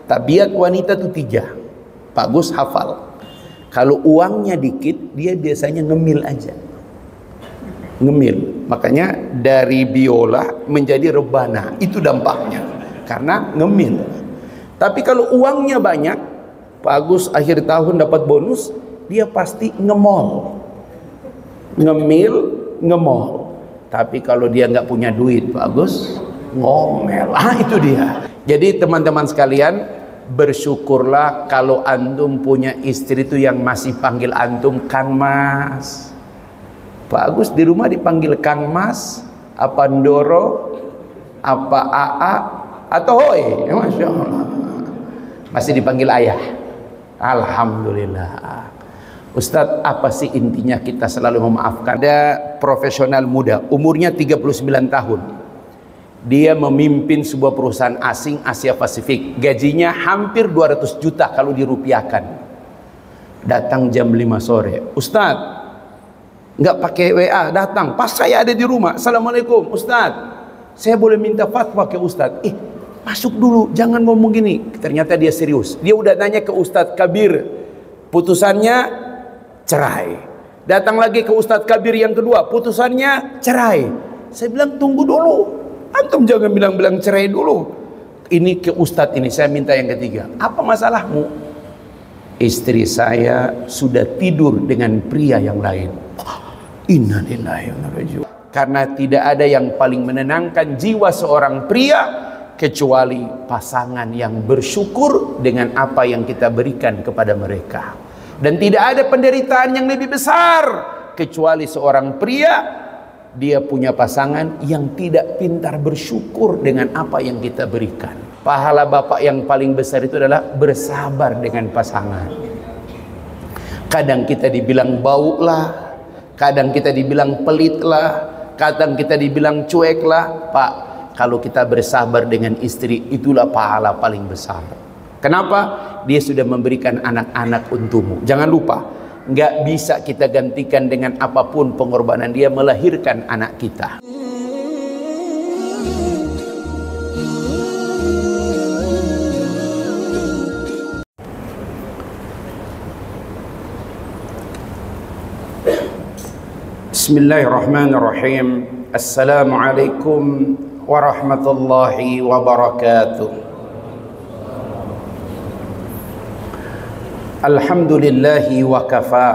Tabiat wanita itu 3. Pak Gus hafal. Kalau uangnya dikit, dia biasanya ngemil aja. Ngemil. Makanya dari biola menjadi rebana. Itu dampaknya. Karena ngemil. Tapi kalau uangnya banyak, Pak Gus akhir tahun dapat bonus, dia pasti ngemol. Ngemil, ngemol. Tapi kalau dia nggak punya duit, Pak Gus, ngomel. Itu dia. Jadi teman-teman sekalian, bersyukurlah kalau antum punya istri itu yang masih panggil antum Kang Mas. Pak Agus di rumah dipanggil Kang Mas, apa Ndoro, apa AA, atau Hoi. Masya Allah. Masih dipanggil ayah. Alhamdulillah. Ustadz, apa sih intinya kita selalu memaafkan? Ada profesional muda, umurnya 39 tahun. Dia memimpin sebuah perusahaan asing Asia Pasifik. Gajinya hampir 200 juta kalau dirupiahkan. Datang jam 5 sore. Ustadz, nggak pakai WA, datang. Pas saya ada di rumah. Assalamualaikum, Ustadz. Saya boleh minta fatwa ke Ustadz? Masuk dulu, jangan ngomong gini. Ternyata dia serius. Dia udah nanya ke Ustadz Kabir. Putusannya cerai. Datang lagi ke Ustadz Kabir yang kedua. Putusannya cerai. Saya bilang tunggu dulu. Antum jangan bilang-bilang cerai dulu. Ini ke Ustadz ini, saya minta yang ketiga. Apa masalahmu? Istri saya sudah tidur dengan pria yang lain. Innalillahi wa inna ilaihi raji'un. Karena tidak ada yang paling menenangkan jiwa seorang pria kecuali pasangan yang bersyukur dengan apa yang kita berikan kepada mereka. Dan tidak ada penderitaan yang lebih besar kecuali seorang pria, dia punya pasangan yang tidak pintar bersyukur dengan apa yang kita berikan. Pahala bapak yang paling besar itu adalah bersabar dengan pasangan. Kadang kita dibilang bau lah, kadang kita dibilang pelit lah, kadang kita dibilang cuek lah. Pak, kalau kita bersabar dengan istri, itulah pahala paling besar. Kenapa? Dia sudah memberikan anak-anak untukmu. Jangan lupa, nggak bisa kita gantikan dengan apapun pengorbanan dia melahirkan anak kita. Bismillahirrahmanirrahim. Assalamualaikum warahmatullahi wabarakatuh. Alhamdulillahi wa kafa.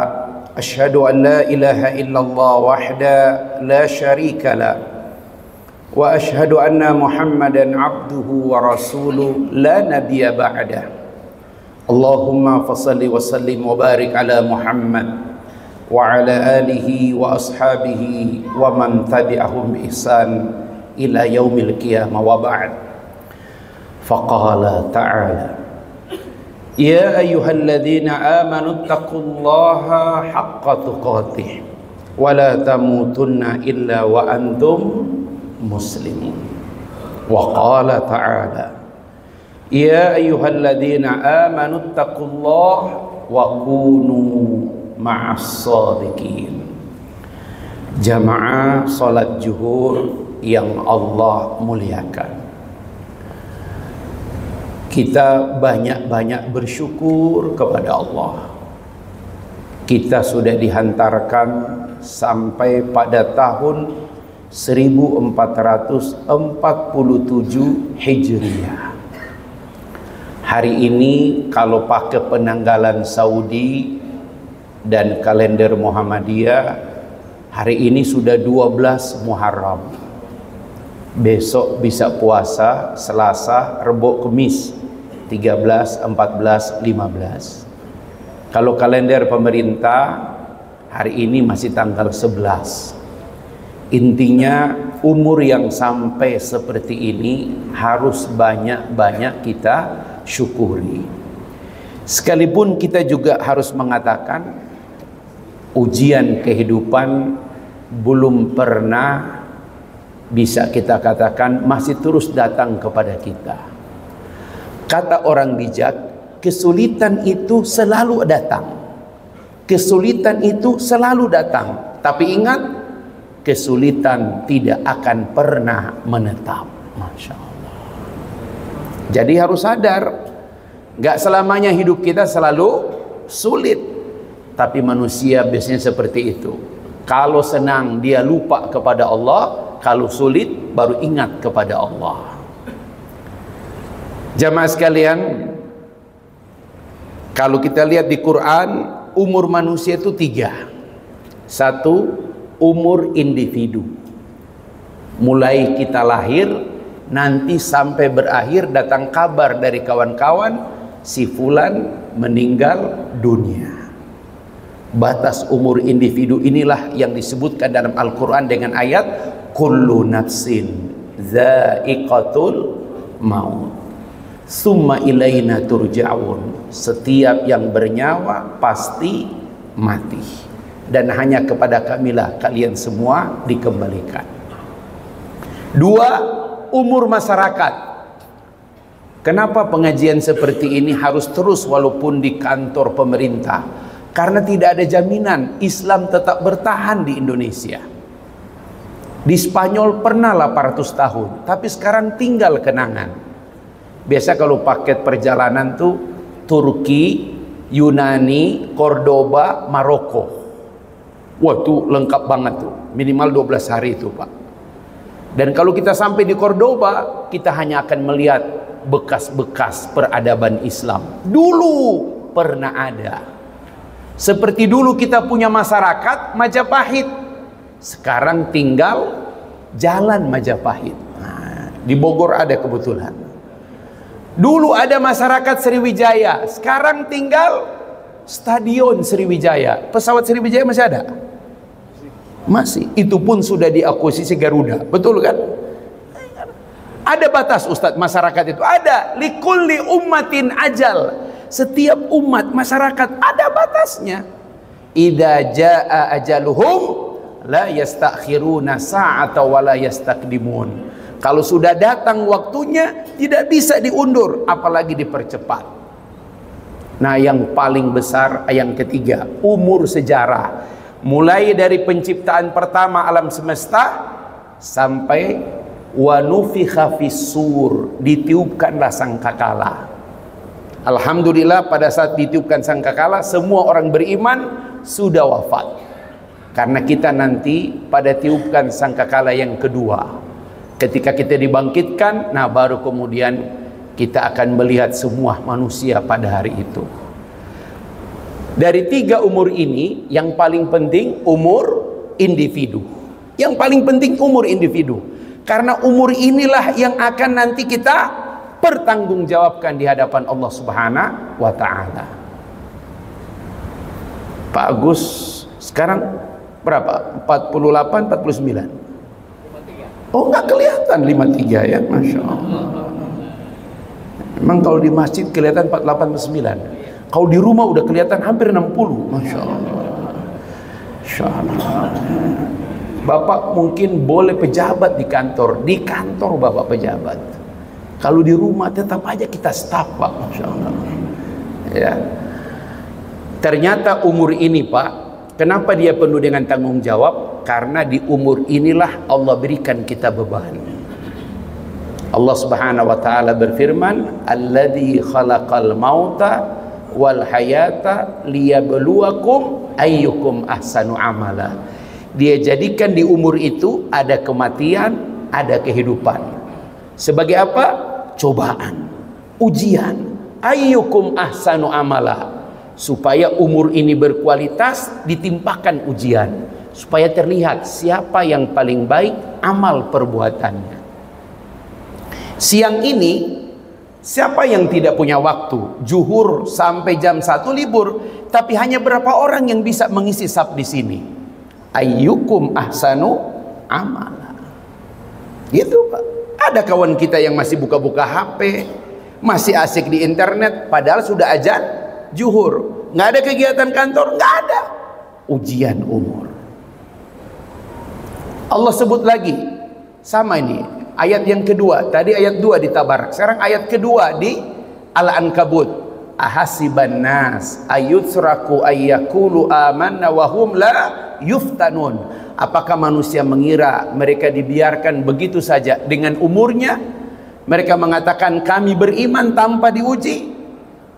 Ashhadu an la ilaha illallah wahda la syarika la. Wa ashhadu anna Muhammadan abduhu wa rasuluh la nabiyya ba'dah. Allahumma fassalli wa sallim wa barik ala Muhammad wa ala alihi wa ashabihi wa man tabi'ahum bi ihsan ila yaumil qiyamah wa ba'd. Faqala ta'ala Ya ayyuhalladzina amanu taqullaha haqqa tuqatih wa la tamutunna illa wa antum muslimun. Wa qala ta'ala Ya ayyuhalladzina amanu taqullaha wa kunu ma'as shadiqin. Jamaah salat zuhur yang Allah muliakan, kita banyak-banyak bersyukur kepada Allah. Kita sudah dihantarkan sampai pada tahun 1447 Hijriah. Hari ini kalau pakai penanggalan Saudi dan kalender Muhammadiyah, hari ini sudah 12 Muharram. Besok bisa puasa Selasa, Rebo, Kemis 13, 14, 15. Kalau kalender pemerintah hari ini masih tanggal 11. Intinya umur yang sampai seperti ini harus banyak-banyak kita syukuri. Sekalipun kita juga harus mengatakan ujian kehidupan belum pernah bisa kita katakan masih terus datang kepada kita. Kata orang bijak, kesulitan itu selalu datang. Kesulitan itu selalu datang. Tapi ingat, kesulitan tidak akan pernah menetap. Masya Allah. Jadi harus sadar, Nggak selamanya hidup kita selalu sulit, tapi manusia biasanya seperti itu. Kalau senang dia lupa kepada Allah, kalau sulit baru ingat kepada Allah. Jamaah sekalian, kalau kita lihat di Quran, umur manusia itu 3. Satu, umur individu. Mulai kita lahir, nanti sampai berakhir datang kabar dari kawan-kawan, si fulan meninggal dunia. Batas umur individu inilah yang disebutkan dalam Al-Quran dengan ayat kullu nafsin dha'iqatul maut summa ilaina turja'un. Setiap yang bernyawa pasti mati, dan hanya kepada kamilah kalian semua dikembalikan. 2, umur masyarakat. Kenapa pengajian seperti ini harus terus walaupun di kantor pemerintah? Karena tidak ada jaminan Islam tetap bertahan di Indonesia. Di Spanyol pernah 800 tahun, tapi sekarang tinggal kenangan. Biasa kalau paket perjalanan tuh Turki, Yunani, Cordoba, Maroko. Wah, itu lengkap banget tuh. Minimal 12 hari itu, Pak. Dan kalau kita sampai di Cordoba, kita hanya akan melihat bekas-bekas peradaban Islam. Dulu pernah ada. Seperti dulu kita punya masyarakat Majapahit, sekarang tinggal jalan Majapahit. Nah, di Bogor ada kebetulan. Dulu ada masyarakat Sriwijaya, sekarang tinggal Stadion Sriwijaya. Pesawat Sriwijaya masih ada? Masih. Itu pun sudah diakuisisi Garuda. Betul kan? Ada batas, Ustadz, masyarakat itu ada. Likulli ummatin ajal. Setiap umat masyarakat ada batasnya. Idza jaa ajaluhum la yastakhiruna sa'ata wa la yastaqdimun. Kalau sudah datang waktunya tidak bisa diundur, apalagi dipercepat. Nah, yang paling besar yang ketiga, umur sejarah. Mulai dari penciptaan pertama alam semesta sampai wa nufikha fis-sur, ditiupkanlah sangkakala. Alhamdulillah pada saat ditiupkan sangkakala semua orang beriman sudah wafat. Karena kita nanti pada tiupkan sangkakala yang kedua. Ketika kita dibangkitkan, nah baru kemudian kita akan melihat semua manusia pada hari itu. Dari 3 umur ini, yang paling penting umur individu. Yang paling penting umur individu. Karena umur inilah yang akan nanti kita pertanggungjawabkan di hadapan Allah Subhanahu wa Ta'ala. Pak Agus sekarang berapa? 48, 49? Oh, nggak kelihatan 53 ya, Masya Allah. Memang kalau di masjid kelihatan 48, 49. Kalau di rumah udah kelihatan hampir 60. Masya Allah. Masya Allah. Bapak mungkin boleh pejabat di kantor. Di kantor Bapak pejabat. Kalau di rumah tetap aja kita staf, Pak. Masya Allah. Ya. Ternyata umur ini, Pak, kenapa dia penuh dengan tanggung jawab? Karena di umur inilah Allah berikan kita beban. Allah Subhanahu wa Ta'ala berfirman, "Alladzi khalaqal mauta wal hayata liyabluwakum ayyukum ahsanu amala." Dia jadikan di umur itu ada kematian, ada kehidupan. Sebagai apa? Cobaan, ujian. Ayyukum ahsanu amala. Supaya umur ini berkualitas, ditimpakan ujian. Supaya terlihat siapa yang paling baik amal perbuatannya. Siang ini, siapa yang tidak punya waktu? Zuhur sampai jam 1 libur, tapi hanya berapa orang yang bisa mengisi sab di sini? Ayyukum ahsanu amala. Gitu, Pak. Ada kawan kita yang masih buka-buka HP, masih asik di internet, padahal sudah azan zuhur. Nggak ada kegiatan kantor, nggak ada. Ujian umur. Allah sebut lagi, sama ini. Ayat yang kedua, tadi ayat 2 di Tabarak, sekarang ayat kedua di Al-Ankabut. Ahasiban nas ayutsraku ayyakulu amanna wa hum la yuftanun. Apakah manusia mengira mereka dibiarkan begitu saja dengan umurnya? Mereka mengatakan kami beriman tanpa diuji.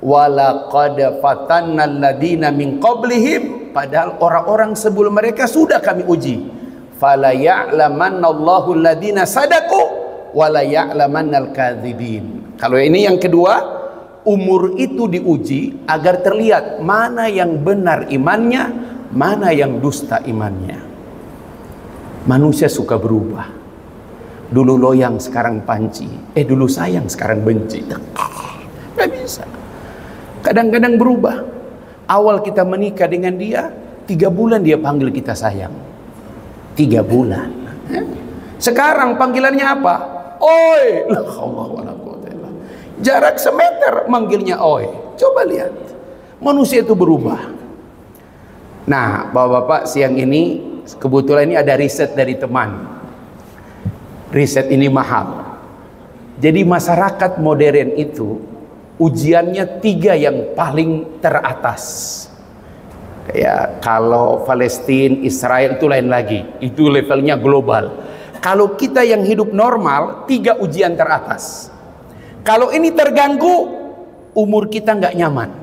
walaqad fatanna alladziina min qablihim, padahal orang-orang sebelum mereka sudah kami uji. Fala ya'lamannallahu alladziina sadaqu wa la ya'lamannal kadzibin. Kalau ini yang kedua, umur itu diuji agar terlihat mana yang benar imannya, mana yang dusta imannya. Manusia suka berubah. Dulu loyang sekarang panci, dulu sayang sekarang benci. Nggak bisa. Kadang-kadang berubah. Awal kita menikah dengan dia, 3 bulan dia panggil kita sayang. 3 bulan. Sekarang panggilannya apa? Oi. Jarak semeter manggilnya oi. Coba lihat. Manusia itu berubah. Nah, Bapak-bapak, siang ini kebetulan ini ada riset dari teman. Riset ini mahal. Jadi masyarakat modern itu ujiannya 3 yang paling teratas. Ya, kalau Palestina, Israel itu lain lagi. Itu levelnya global. Kalau kita yang hidup normal, 3 ujian teratas. Kalau ini terganggu, umur kita nggak nyaman.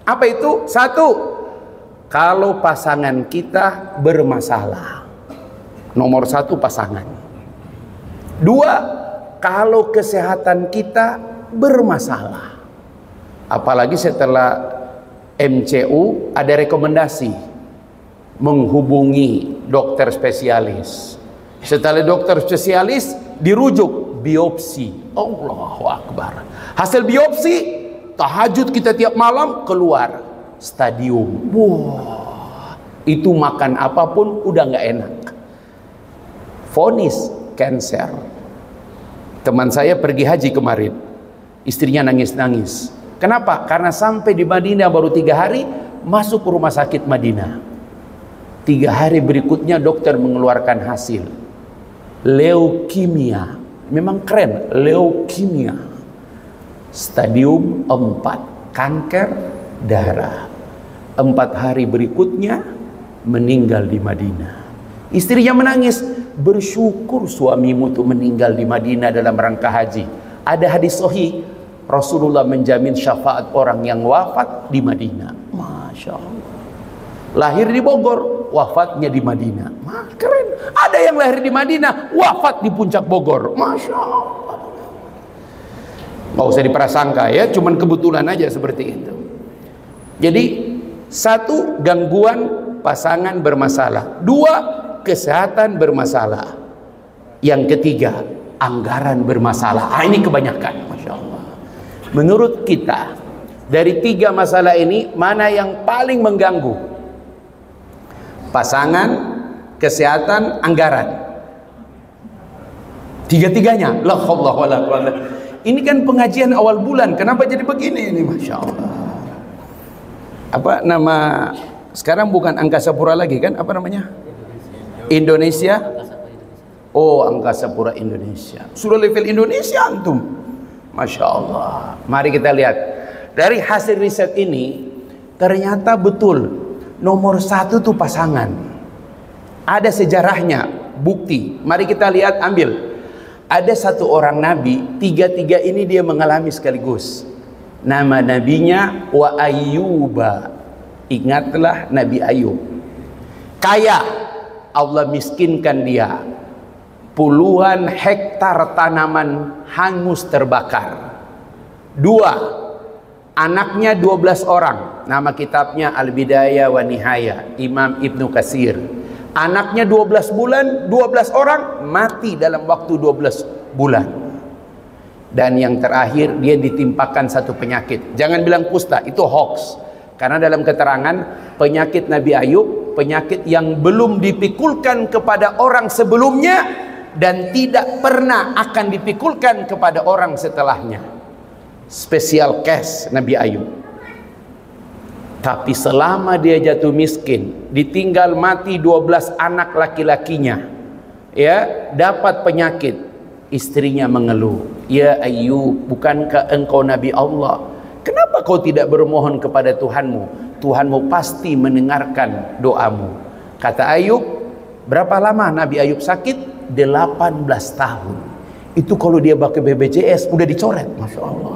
Apa itu? 1, kalau pasangan kita bermasalah. Nomor 1 pasangan. 2, kalau kesehatan kita bermasalah. Apalagi setelah MCU ada rekomendasi menghubungi dokter spesialis. Setelah dokter spesialis dirujuk biopsi. Allahu Akbar. Hasil biopsi, tahajud kita tiap malam, keluar stadium. Wah, itu makan apapun udah nggak enak. Vonis cancer. Teman saya pergi haji kemarin, istrinya nangis-nangis. Kenapa? Karena sampai di Madinah baru 3 hari masuk ke rumah sakit Madinah. 3 hari berikutnya dokter mengeluarkan hasil leukemia. Memang keren, leukemia stadium 4, kanker darah. 4 hari berikutnya meninggal di Madinah. Istrinya menangis, bersyukur suamimu tuh meninggal di Madinah dalam rangka haji. Ada hadis sahih, Rasulullah menjamin syafaat orang yang wafat di Madinah. Masya Allah. Lahir di Bogor, wafatnya di Madinah. Keren. Ada yang lahir di Madinah, wafat di puncak Bogor. Masya Allah. Nggak usah diprasangka ya, cuman kebetulan aja seperti itu. Jadi 1, gangguan pasangan bermasalah. 2, kesehatan bermasalah. Yang ketiga, anggaran bermasalah. Ini kebanyakan, Masya Allah. Menurut kita, dari 3 masalah ini, mana yang paling mengganggu? Pasangan, kesehatan, anggaran. 3-tiganya. La haula wala quwwata. Ini kan pengajian awal bulan, kenapa jadi begini ini? Masya Allah. Apa nama, sekarang bukan Angkasa Pura lagi kan? Apa namanya? Indonesia. Oh, Angkasa Pura Indonesia. Sudah level Indonesia antum. Masya Allah. Mari kita lihat dari hasil riset ini, ternyata betul nomor 1 tuh pasangan. Ada sejarahnya, bukti. Mari kita lihat, ambil. Ada 1 orang nabi, 3 ini dia mengalami sekaligus. Nama nabinya wa Ayyuba. Ingatlah Nabi Ayub. Kaya, Allah miskinkan dia. Puluhan hektar tanaman hangus terbakar. 2, anaknya 12 orang. Nama kitabnya Al-Bidayah wa Nihayah, Imam Ibnu Katsir. Anaknya 12 bulan, 12 orang mati dalam waktu 12 bulan. Dan yang terakhir, dia ditimpakan 1 penyakit. Jangan bilang kusta, itu hoax. Karena dalam keterangan, penyakit Nabi Ayub, penyakit yang belum dipikulkan kepada orang sebelumnya, dan tidak pernah akan dipikulkan kepada orang setelahnya. Spesial case Nabi Ayub. Tapi selama dia jatuh miskin, ditinggal mati 12 anak laki-lakinya, ya, dapat penyakit, istrinya mengeluh, ya Ayub, bukankah engkau Nabi Allah? Kenapa kau tidak bermohon kepada Tuhanmu? Tuhanmu pasti mendengarkan doamu. Kata Ayub, berapa lama Nabi Ayub sakit? 18 tahun. Itu kalau dia pakai BPJS udah dicoret. Masya Allah.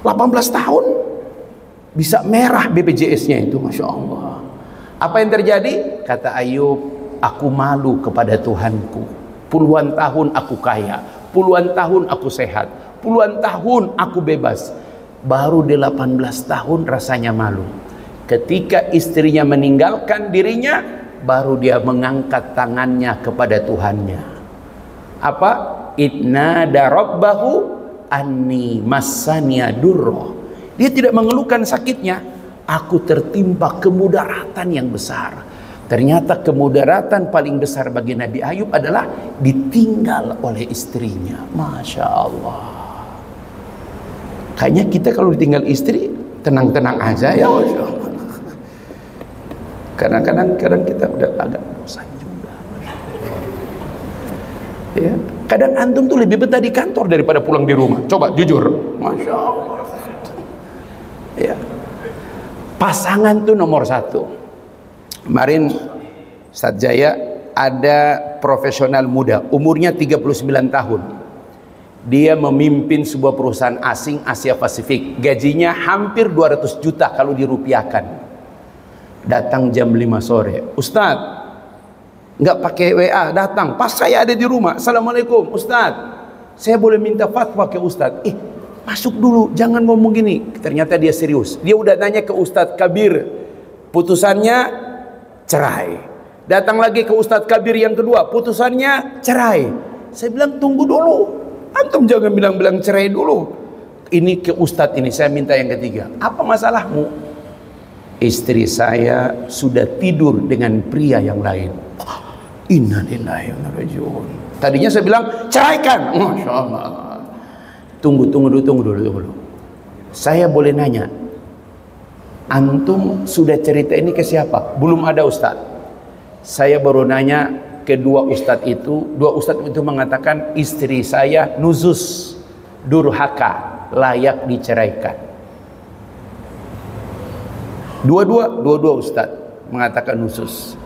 18 tahun bisa merah BPJS-nya itu, Masya Allah. Apa yang terjadi? Kata Ayub, aku malu kepada Tuhanku. Puluhan tahun aku kaya, puluhan tahun aku sehat, puluhan tahun aku bebas. Baru 18 tahun rasanya malu. Ketika istrinya meninggalkan dirinya, baru dia mengangkat tangannya kepada Tuhannya. Apa? Idnada rabbahu anni massaniya durra. Dia tidak mengeluhkan sakitnya. Aku tertimpa kemudaratan yang besar. Ternyata kemudaratan paling besar bagi Nabi Ayub adalah ditinggal oleh istrinya. Masya Allah. Kayaknya kita kalau ditinggal istri tenang-tenang aja ya, Masya Allah. Kadang-kadang kita udah agak bosan juga. Ya, kadang antum tuh lebih betah di kantor daripada pulang di rumah. Coba jujur, Masya Allah. Ya, pasangan tuh nomor satu. Kemarin Ustadz Jaya ada profesional muda, umurnya 39 tahun. Dia memimpin sebuah perusahaan asing Asia Pasifik. Gajinya hampir 200 juta kalau dirupiahkan. Datang jam 5 sore. Ustadz, nggak pakai WA, datang. Pas saya ada di rumah. Assalamualaikum, Ustadz. Saya boleh minta fatwa ke Ustadz? Masuk dulu, jangan ngomong gini. Ternyata dia serius. Dia udah nanya ke Ustadz Kabir. Putusannya cerai. Datang lagi ke Ustadz Kabir yang kedua. Putusannya cerai. Saya bilang tunggu dulu. Antum jangan bilang-bilang cerai dulu. Ini ke Ustadz ini, saya minta yang ketiga. Apa masalahmu? Istri saya sudah tidur dengan pria yang lain. Innalillahi wa inna ilaihi raji'un. Tadinya saya bilang ceraikan. Masya Allah. Tunggu dulu. Saya boleh nanya, antum sudah cerita ini ke siapa? Belum ada Ustadz. Saya baru nanya ke dua Ustadz itu. Dua Ustadz itu mengatakan istri saya nuzus, durhaka, layak diceraikan. Dua-dua Ustadz mengatakan nuzus.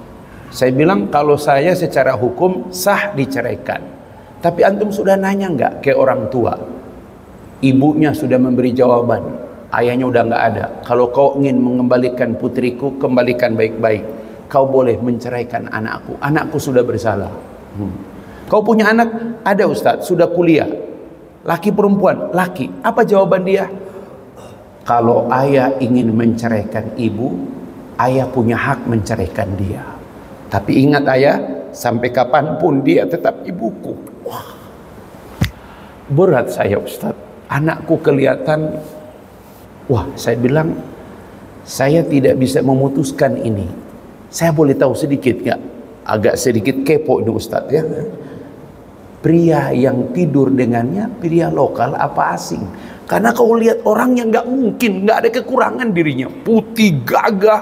Saya bilang kalau saya secara hukum sah diceraikan. Tapi antum sudah nanya nggak ke orang tua? Ibunya sudah memberi jawaban, ayahnya udah nggak ada. Kalau kau ingin mengembalikan putriku, kembalikan baik-baik. Kau boleh menceraikan anakku. Anakku sudah bersalah. Kau punya anak? Ada Ustadz, sudah kuliah. Laki perempuan? Laki. Apa jawaban dia? Kalau ayah ingin menceraikan ibu, ayah punya hak menceraikan dia. Tapi ingat ayah, sampai kapanpun dia tetap ibuku. Wah, berat saya Ustadz. Anakku kelihatan, wah, saya bilang saya tidak bisa memutuskan ini. Saya boleh tahu sedikit nggak? Agak sedikit kepo ini Ustadz ya. Pria yang tidur dengannya pria lokal apa asing? Karena kau lihat orang yang nggak mungkin, nggak ada kekurangan dirinya, putih gagah,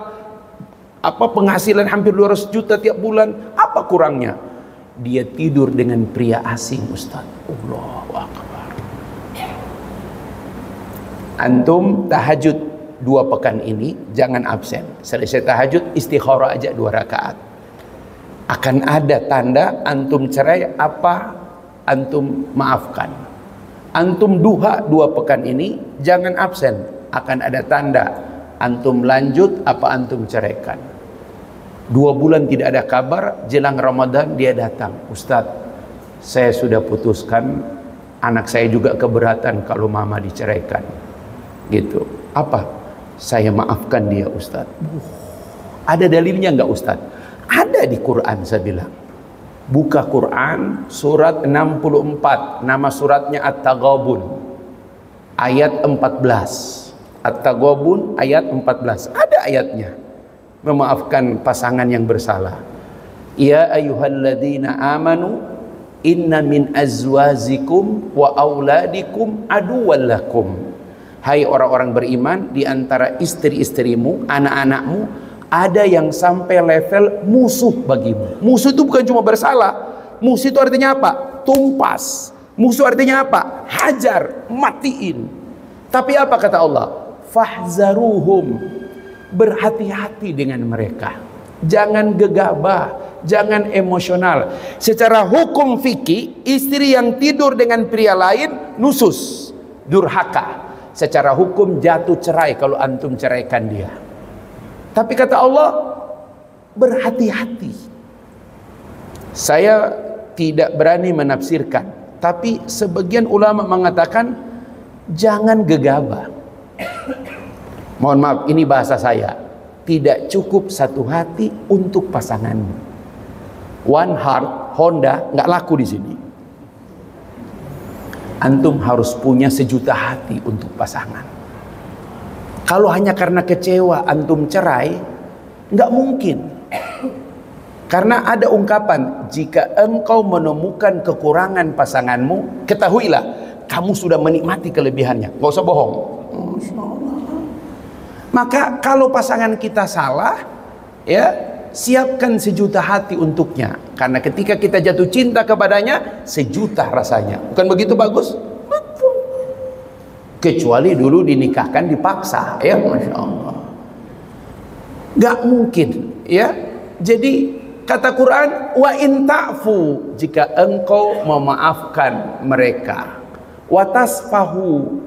apa penghasilan hampir 200 juta tiap bulan, apa kurangnya? Dia tidur dengan pria asing Ustadz. Allahu Akbar. Antum tahajud 2 pekan ini jangan absen. Selesai tahajud istikharah aja 2 rakaat. Akan ada tanda antum cerai apa antum maafkan. Antum duha 2 pekan ini jangan absen. Akan ada tanda antum lanjut apa antum ceraikan. 2 bulan tidak ada kabar, jelang Ramadan dia datang. Ustadz, saya sudah putuskan, anak saya juga keberatan kalau mama diceraikan. Gitu. Apa? Saya maafkan dia Ustadz. Ada dalilnya enggak Ustadz? Ada di Quran saya bilang. Buka Quran surat 64, nama suratnya At-Taghabun ayat 14. At-Taghabun ayat 14. Ada ayatnya. Memaafkan pasangan yang bersalah. Ya ayyuhalladzina amanu inna min azwajikum wa auladikum aduwwan lakum. Hai orang-orang beriman, di antara istri-istrimu, anak-anakmu, ada yang sampai level musuh bagimu. Musuh itu bukan cuma bersalah. Musuh itu artinya apa? Tumpas. Musuh artinya apa? Hajar, matiin. Tapi apa kata Allah? Fahzaruhum. Berhati-hati dengan mereka. Jangan gegabah, jangan emosional. Secara hukum fikih, istri yang tidur dengan pria lain nusus, durhaka. secara hukum jatuh cerai kalau antum ceraikan dia. Tapi kata Allah, berhati-hati. Saya tidak berani menafsirkan, tapi sebagian ulama mengatakan jangan gegabah. Mohon maaf, ini bahasa saya. Tidak cukup satu hati untuk pasanganmu. One heart Honda nggak laku di sini. Antum harus punya sejuta hati untuk pasangan. Kalau hanya karena kecewa antum cerai, nggak mungkin. Karena ada ungkapan, jika engkau menemukan kekurangan pasanganmu, ketahuilah kamu sudah menikmati kelebihannya. Nggak usah bohong. Maka kalau pasangan kita salah, ya siapkan sejuta hati untuknya. Karena ketika kita jatuh cinta kepadanya, sejuta rasanya. Bukan begitu bagus? Kecuali dulu dinikahkan dipaksa, ya Masya Allah. Gak mungkin, ya. Jadi kata Quran, wa in ta'fu, jika engkau memaafkan mereka, wa tasfahu,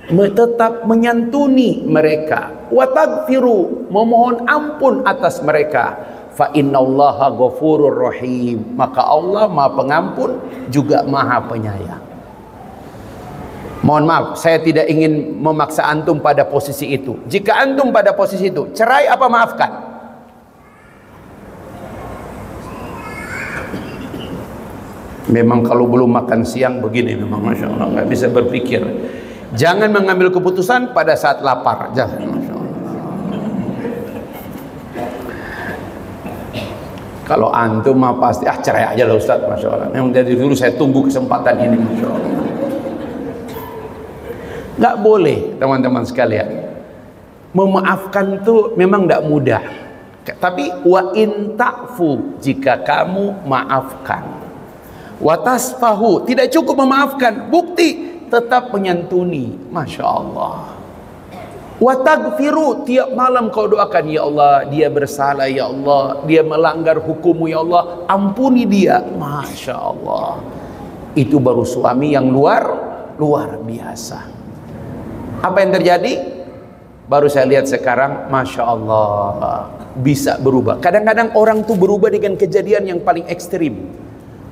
tetap menyantuni mereka, wa tagfiru, memohon ampun atas mereka, fa innallaha ghafurur rahim, maka Allah Maha Pengampun juga Maha Penyayang. Mohon maaf, saya tidak ingin memaksa antum pada posisi itu. Jika antum pada posisi itu, cerai apa maafkan? Memang kalau belum makan siang begini, memang Masya Allah, nggak bisa berpikir. Jangan mengambil keputusan pada saat lapar. Jangan, Masya Allah. Kalau antum mah pasti, cerai aja lah Ustaz, Masya Allah. Memang dari dulu saya tunggu kesempatan ini, Masya Allah. Nggak boleh, teman-teman sekalian. Memaafkan itu memang nggak mudah. Tapi wa in ta'fu, jika kamu maafkan. Wa tasfahu, tidak cukup memaafkan, bukti tetap menyantuni. Masya Allah. Wa tagfiru, tiap malam kau doakan, ya Allah, dia bersalah, ya Allah, dia melanggar hukum-Mu, ya Allah, ampuni dia. Masya Allah. Itu baru suami yang luar biasa. Apa yang terjadi? Baru saya lihat sekarang, Masya Allah, bisa berubah. Kadang-kadang orang tuh berubah dengan kejadian yang paling ekstrim.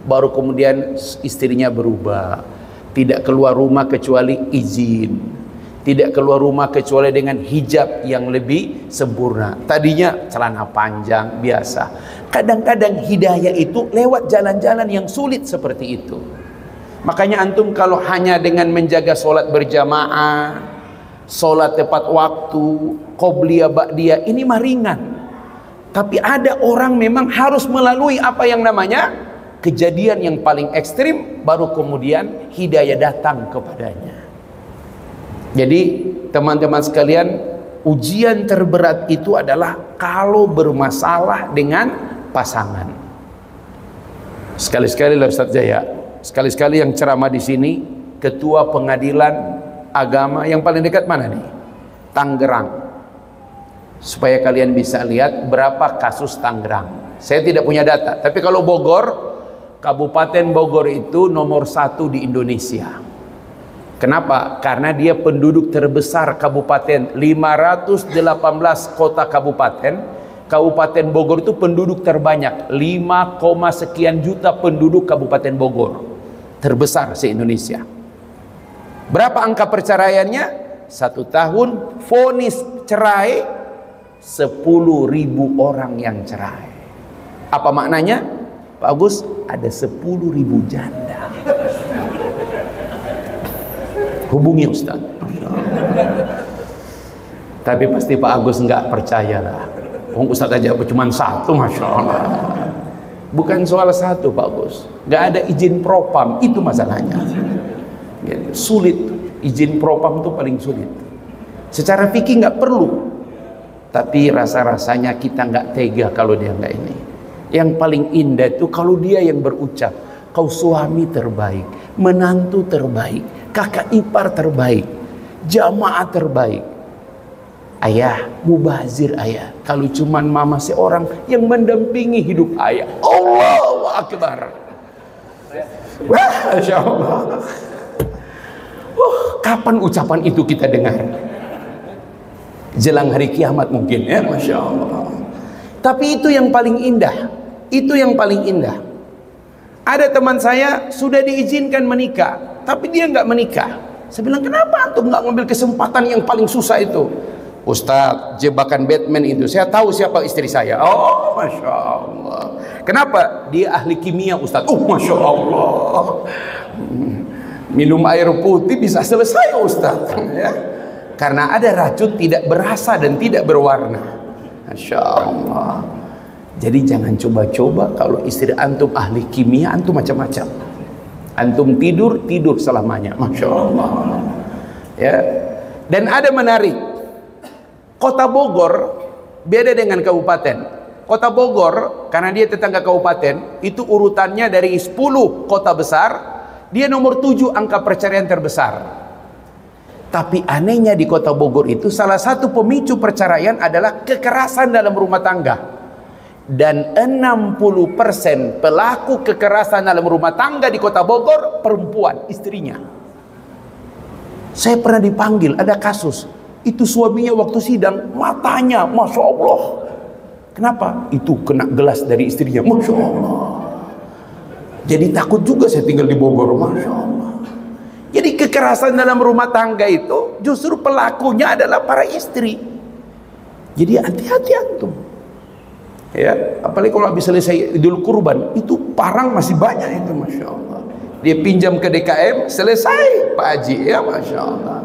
Baru kemudian istrinya berubah, tidak keluar rumah kecuali izin, tidak keluar rumah kecuali dengan hijab yang lebih sempurna. Tadinya celana panjang biasa. Kadang-kadang hidayah itu lewat jalan-jalan yang sulit seperti itu. Makanya antum kalau hanya dengan menjaga sholat berjamaah, sholat tepat waktu, qobliyah ba'diyah, ini mah ringan. Tapi ada orang memang harus melalui apa yang namanya kejadian yang paling ekstrim, baru kemudian hidayah datang kepadanya. Jadi teman-teman sekalian, ujian terberat itu adalah kalau bermasalah dengan pasangan. Sekali-sekali lah Ustaz Jaya, sekali-sekali yang ceramah di sini, ketua pengadilan agama yang paling dekat mana nih? Tangerang. Supaya kalian bisa lihat berapa kasus Tangerang. Saya tidak punya data, tapi kalau Bogor, Kabupaten Bogor itu nomor 1 di Indonesia. Kenapa? Karena dia penduduk terbesar kabupaten, 518 kota kabupaten. Kabupaten Bogor itu penduduk terbanyak, 5, sekian juta penduduk Kabupaten Bogor. Terbesar se-Indonesia. Berapa angka perceraiannya? 1 tahun vonis cerai 10.000 orang yang cerai. Apa maknanya? Pak Agus, ada 10.000 janda. Hubungi Ustaz. Tapi pasti Pak Agus nggak percaya lah. Ustaz aja cuma 1, Masya Allah. Bukan soal 1 Pak Agus, nggak ada izin propam, itu masalahnya. Sulit, izin propam itu paling sulit. Secara fikih nggak perlu, tapi rasa-rasanya kita nggak tega kalau dia nggak ini. Yang paling indah itu kalau dia yang berucap, kau suami terbaik, menantu terbaik, kakak ipar terbaik, jamaah terbaik. Ayah, mubazir ayah. Kalau cuman mama seorang yang mendampingi hidup ayah. Allahu Akbar. Masya Allah. Kapan ucapan itu kita dengar? Jelang hari kiamat mungkin ya, Masya Allah. Tapi itu yang paling indah. Itu yang paling indah. Ada teman saya sudah diizinkan menikah, tapi dia nggak menikah. Saya bilang, kenapa antum nggak ngambil kesempatan yang paling susah itu? Ustadz, jebakan Batman itu, saya tahu siapa istri saya. Oh, Masya Allah. Kenapa? Dia ahli kimia, Ustadz. Oh, Masya Allah. Minum air putih bisa selesai, Ustadz. Ya. Karena ada racun tidak berasa dan tidak berwarna. Masya Allah. Jadi jangan coba-coba kalau istri antum ahli kimia, antum macam-macam. Antum tidur selamanya. Masya Allah. Ya. Dan ada menarik. Kota Bogor beda dengan kabupaten. Kota Bogor karena dia tetangga kabupaten, itu urutannya dari 10 kota besar, dia nomor 7 angka perceraian terbesar. Tapi anehnya di Kota Bogor itu salah satu pemicu perceraian adalah kekerasan dalam rumah tangga. Dan 60% pelaku kekerasan dalam rumah tangga di Kota Bogor perempuan, istrinya. Saya pernah dipanggil, ada kasus. Itu suaminya waktu sidang, matanya, Masya Allah. Kenapa? Itu kena gelas dari istrinya, Masya Allah. Jadi takut juga saya tinggal di Bogor, Masya Allah. Jadi kekerasan dalam rumah tangga itu justru pelakunya adalah para istri. Jadi hati-hati antum. Ya, apalagi kalau habis selesai Idul Kurban, itu parang masih banyak itu, Masya Allah. Dia pinjam ke DKM, selesai Pak Haji, ya Masya Allah.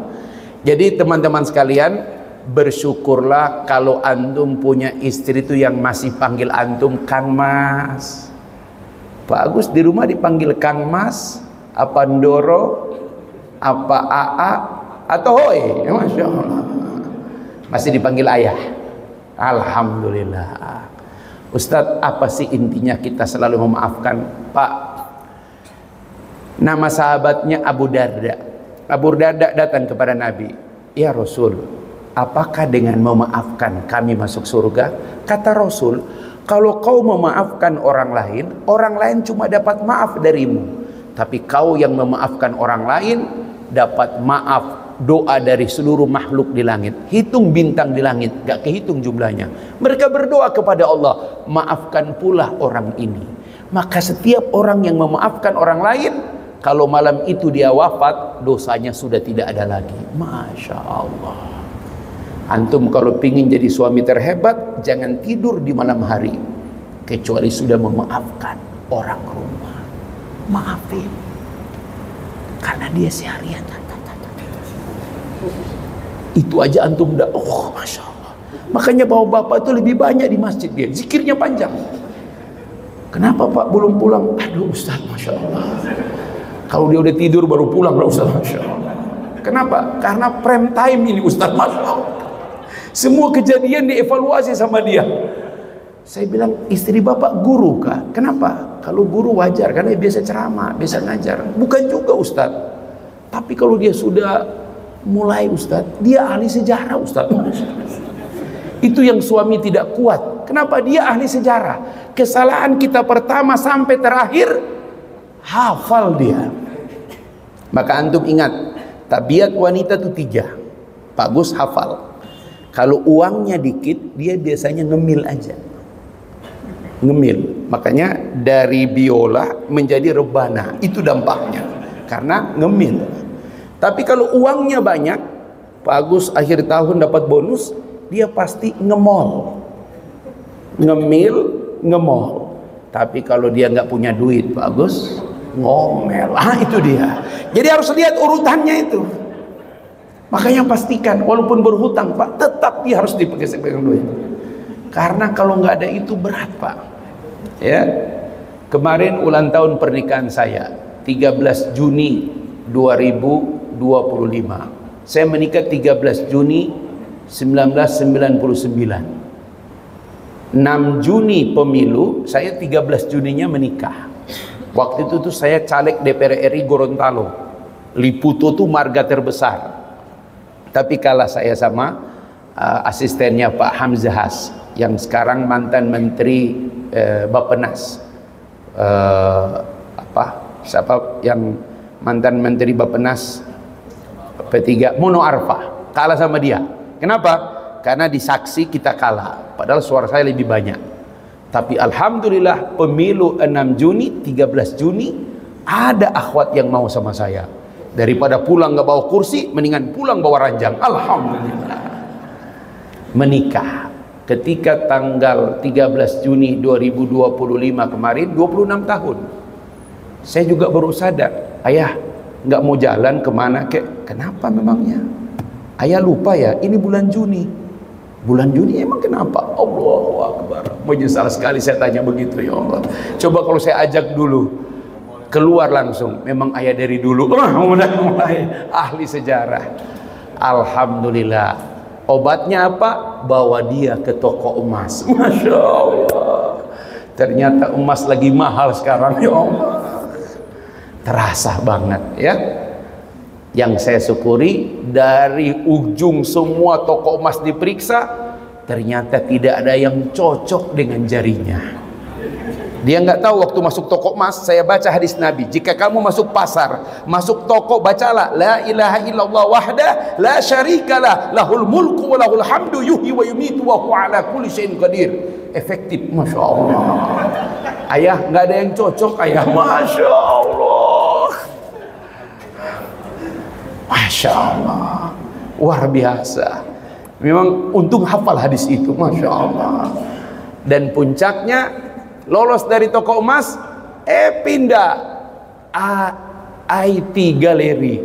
Jadi teman-teman sekalian, bersyukurlah kalau antum punya istri itu yang masih panggil antum Kang Mas. Pak Agus di rumah dipanggil Kang Mas, apa Ndoro, apa AA, atau Hoi, ya Masya Allah. Masih dipanggil ayah. Alhamdulillah. Ustadz, apa sih intinya kita selalu memaafkan? Pak, nama sahabatnya Abu Darda. Abu Darda datang kepada Nabi, ya Rasul, apakah dengan memaafkan kami masuk surga? Kata Rasul, kalau kau memaafkan orang lain cuma dapat maaf darimu. Tapi kau yang memaafkan orang lain dapat maaf, doa dari seluruh makhluk di langit. Hitung bintang di langit, gak kehitung jumlahnya. Mereka berdoa kepada Allah, maafkan pula orang ini. Maka setiap orang yang memaafkan orang lain, kalau malam itu dia wafat, dosanya sudah tidak ada lagi. Masya Allah. Antum kalau pingin jadi suami terhebat, jangan tidur di malam hari kecuali sudah memaafkan orang rumah. Maafin, karena dia seharian itu aja antum udah, oh Masya Allah. Makanya bapak-bapak itu lebih banyak di masjid, dia zikirnya panjang. Kenapa Pak belum pulang? Aduh Ustaz, Masya Allah. Kalau dia udah tidur baru pulang lah Ustaz, Masya Allah. Kenapa? Karena prime time ini Ustaz, Masya Allah. Semua kejadian dievaluasi sama dia. Saya bilang, istri bapak guru kah? Kenapa? Kalau guru wajar, karena dia biasa ceramah, biasa ngajar. Bukan juga Ustaz. Tapi kalau dia sudah mulai Ustaz, dia ahli sejarah Ustaz. Itu yang suami tidak kuat. Kenapa? Dia ahli sejarah. Kesalahan kita pertama sampai terakhir, hafal dia. Maka antum ingat, tabiat wanita itu 3. Pak Gus hafal. Kalau uangnya dikit, dia biasanya ngemil aja. Ngemil. Makanya dari biola menjadi rebana. Itu dampaknya. Karena ngemil. Tapi kalau uangnya banyak, Pak Agus akhir tahun dapat bonus, dia pasti ngemol. Ngemil, ngemol. Tapi kalau dia nggak punya duit, Pak Agus ngomel. Itu dia. Jadi harus lihat urutannya itu. Makanya pastikan walaupun berhutang Pak, tetap dia harus dipegang duit. Karena kalau nggak ada itu berat Pak. Ya. Kemarin ulang tahun pernikahan saya 13 Juni 2025. Saya menikah 13 Juni 1999. 6 Juni pemilu, saya 13 Juninya menikah. Waktu itu tuh saya caleg DPR RI Gorontalo. Liputo tuh marga terbesar. Tapi kalah saya sama asistennya Pak Hamzahas yang sekarang mantan menteri Bappenas. Siapa yang mantan menteri Bappenas? P3 Mono Arfa, kalah sama dia. Kenapa? Karena di saksi kita kalah, padahal suara saya lebih banyak. Tapi alhamdulillah pemilu 6 Juni, 13 Juni ada akhwat yang mau sama saya. Daripada pulang nggak bawa kursi, mendingan pulang bawa ranjang. Alhamdulillah. Menikah ketika tanggal 13 Juni 2025 kemarin, 26 tahun. Saya juga baru sadar, ayah nggak mau jalan kemana kek? Kenapa memangnya? Ayah lupa ya, ini bulan Juni. Bulan Juni emang kenapa? Allahu Akbar. Menyesal sekali saya tanya begitu, ya Allah. Coba kalau saya ajak dulu, keluar langsung, memang ayah dari dulu. Mulai ahli sejarah. Alhamdulillah. Obatnya apa? Bawa dia ke toko emas. Masya Allah. Ternyata emas lagi mahal sekarang, ya Allah. Terasa banget ya. Yang saya syukuri, dari ujung semua toko emas diperiksa, ternyata tidak ada yang cocok dengan jarinya. Dia nggak tahu waktu masuk toko emas. Saya baca hadis Nabi, jika kamu masuk pasar, masuk toko, bacalah la ilaha illallah wahdah la syarikalah lahul mulku wa lahul hamdu yuhyi wa yumitu wa huwa ala kulli syai'in qadir. Efektif, Masya Allah. Ayah nggak ada yang cocok, ayah. Masya Allah. Masya Allah, luar biasa. Memang untung hafal hadis itu, Masya Allah. Dan puncaknya lolos dari toko emas, pindah IT Galeri.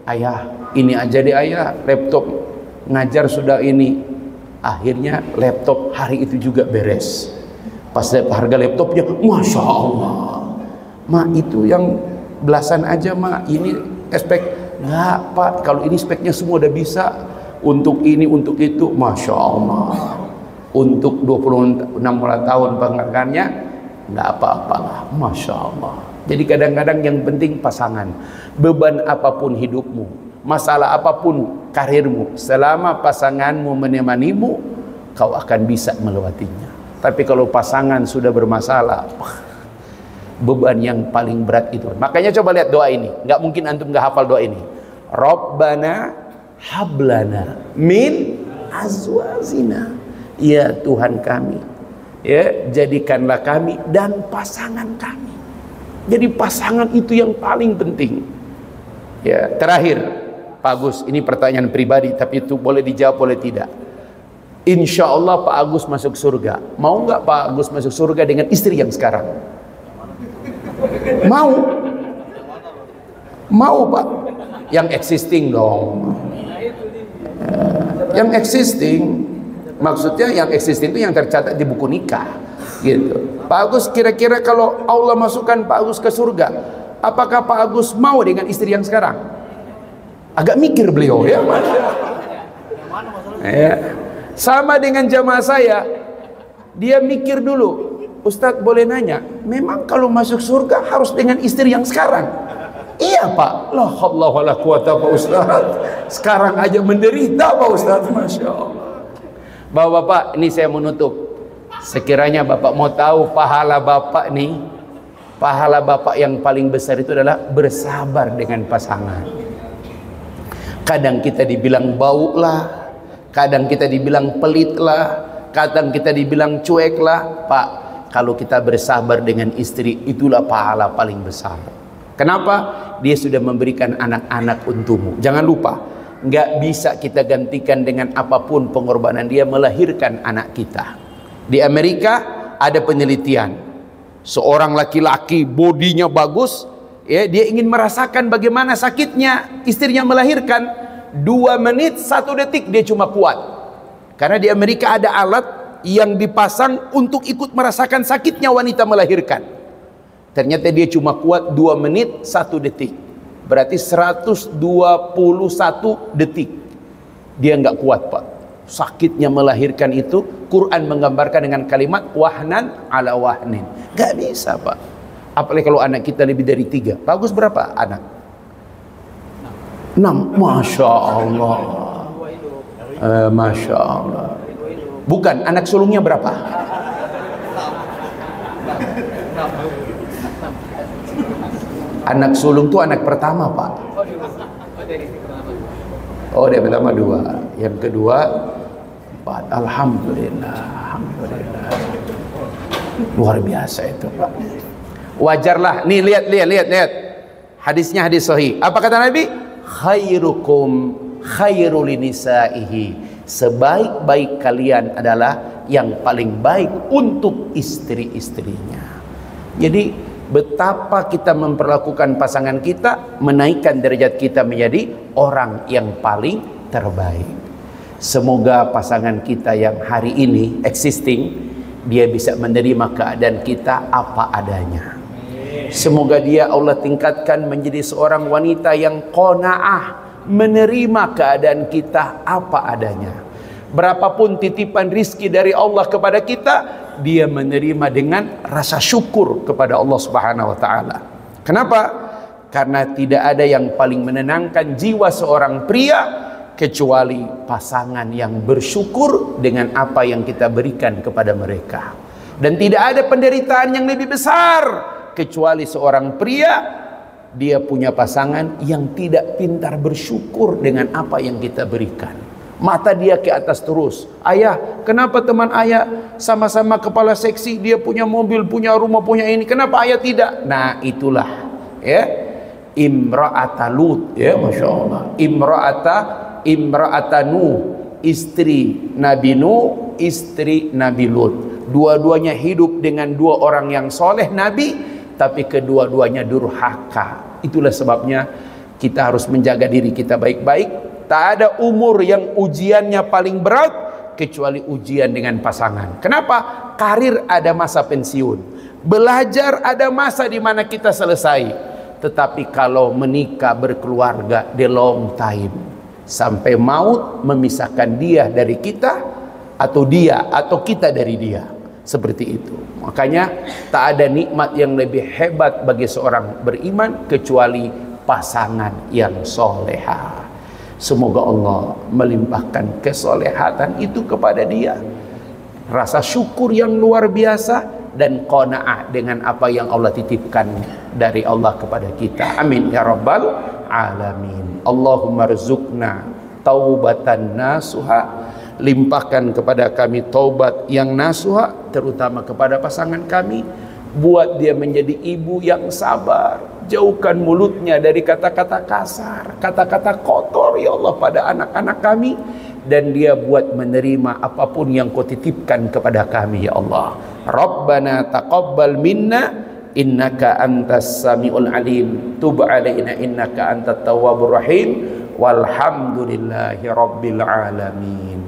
Ayah, ini aja deh ayah, laptop ngajar sudah ini. Akhirnya laptop hari itu juga beres. Pas harga laptopnya, Masya Allah. Ma, itu yang belasan aja, ma. Ini spek. Enggak Pak, kalau ini speknya semua udah bisa. Untuk ini, untuk itu, Masya Allah. Untuk 26 tahun penganggarannya, enggak apa-apa lah, Masya Allah. Jadi kadang-kadang yang penting pasangan. Beban apapun hidupmu, masalah apapun karirmu, selama pasanganmu menemanimu, kau akan bisa melewatinya. Tapi kalau pasangan sudah bermasalah, beban yang paling berat itu. Makanya coba lihat doa ini. Nggak mungkin antum nggak hafal doa ini. Rabbana hablana min azwajina. Ya Tuhan kami, ya jadikanlah kami dan pasangan kami. Jadi pasangan itu yang paling penting. Ya, terakhir Pak Agus, ini pertanyaan pribadi, tapi itu boleh dijawab boleh tidak. Insya Allah Pak Agus masuk surga. Mau nggak Pak Agus masuk surga dengan istri yang sekarang? Mau Pak? Yang existing dong. Yang existing, maksudnya yang existing itu yang tercatat di buku nikah, gitu. Pak Agus, kira-kira kalau Allah masukkan Pak Agus ke surga, apakah Pak Agus mau dengan istri yang sekarang? Agak mikir beliau ya, ya. Sama dengan jamaah saya, dia mikir dulu. Ustadz boleh nanya, memang kalau masuk surga harus dengan istri yang sekarang? Iya Pak. La haula wala quwata Pak Ustadz. Sekarang aja menderita Pak Ustadz. Masya Allah. Bapak-bapak, ini saya menutup. Sekiranya Bapak mau tahu pahala Bapak nih, pahala Bapak yang paling besar itu adalah bersabar dengan pasangan. Kadang kita dibilang bau lah, kadang kita dibilang pelit lah, kadang kita dibilang cuek lah. Pak, kalau kita bersabar dengan istri, itulah pahala paling besar. Kenapa? Dia sudah memberikan anak-anak untukmu. Jangan lupa, nggak bisa kita gantikan dengan apapun pengorbanan dia melahirkan anak kita. Di Amerika ada penelitian, seorang laki-laki bodinya bagus, ya, dia ingin merasakan bagaimana sakitnya istrinya melahirkan. 2 menit 1 detik dia cuma kuat. Karena di Amerika ada alat yang dipasang untuk ikut merasakan sakitnya wanita melahirkan. Ternyata dia cuma kuat 2 menit 1 detik. Berarti 121 detik dia nggak kuat Pak. Sakitnya melahirkan itu Quran menggambarkan dengan kalimat wahnan ala wahnin. Nggak bisa Pak. Apalagi kalau anak kita lebih dari 3. Bagus berapa anak? 6. Masya Allah. Masya Allah. Bukan, anak sulungnya berapa? Anak sulung itu anak pertama Pak. Oh, dia pertama 2, yang kedua 4. Alhamdulillah, alhamdulillah. Luar biasa itu, Pak. Wajarlah. Nih, lihat. Hadisnya hadis sahih. Apa kata Nabi? Khairukum khairul nisaihi. Sebaik-baik kalian adalah yang paling baik untuk istri-istrinya. Jadi betapa kita memperlakukan pasangan kita, menaikkan derajat kita menjadi orang yang paling terbaik. Semoga pasangan kita yang hari ini existing, dia bisa menerima keadaan kita apa adanya. Semoga dia Allah tingkatkan menjadi seorang wanita yang qanaah, menerima keadaan kita apa adanya. Berapapun titipan rizki dari Allah kepada kita, dia menerima dengan rasa syukur kepada Allah Subhanahu wa taala. Kenapa? Karena tidak ada yang paling menenangkan jiwa seorang pria kecuali pasangan yang bersyukur dengan apa yang kita berikan kepada mereka. Dan tidak ada penderitaan yang lebih besar kecuali seorang pria dia punya pasangan yang tidak pintar bersyukur dengan apa yang kita berikan. Mata dia ke atas terus. Ayah, kenapa teman ayah sama-sama kepala seksi, dia punya mobil, punya rumah, punya ini, kenapa ayah tidak? Nah, itulah ya, imra'ata Lut, ya, Masya Allah. Imra'ata Nuh, istri Nabi Nuh, istri Nabi Lut. Dua-duanya hidup dengan 2 orang yang soleh Nabi, tapi kedua-duanya durhaka. Itulah sebabnya kita harus menjaga diri kita baik-baik. Tak ada umur yang ujiannya paling berat kecuali ujian dengan pasangan. Kenapa? Karir ada masa pensiun, belajar ada masa di mana kita selesai. Tetapi kalau menikah berkeluarga, the long time, sampai maut memisahkan dia dari kita, atau dia atau kita dari dia. Seperti itu. Makanya tak ada nikmat yang lebih hebat bagi seorang beriman kecuali pasangan yang soleha. Semoga Allah melimpahkan kesolehatan itu kepada dia, rasa syukur yang luar biasa, dan qanaah dengan apa yang Allah titipkan dari Allah kepada kita. Amin ya rabbal alamin. Allahumma rzuqna taubatan nasuha. Limpahkan kepada kami taubat yang nasuha, terutama kepada pasangan kami. Buat dia menjadi ibu yang sabar. Jauhkan mulutnya dari kata-kata kasar, kata-kata kotor ya Allah pada anak-anak kami. Dan dia buat menerima apapun yang kau titipkan kepada kami ya Allah. Rabbana taqabbal minna innaka antas samiul alim, tub alaina innaka antat tawwabur rahim, walhamdulillahi rabbil alamin.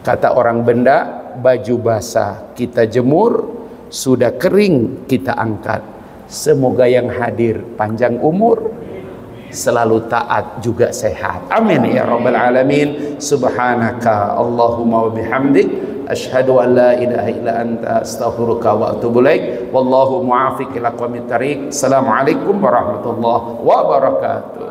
Kata orang benda, baju basah kita jemur, sudah kering kita angkat. Semoga yang hadir panjang umur, selalu taat juga sehat. Amin ya rabbal alamin. Subhanaka Allahumma wa bihamdik, asyhadu an la ilaha illa anta, astaghfiruka wa atubu ilaik. Wallahu muwaffiq ila aqwamit thariq. Assalamualaikum warahmatullahi wabarakatuh.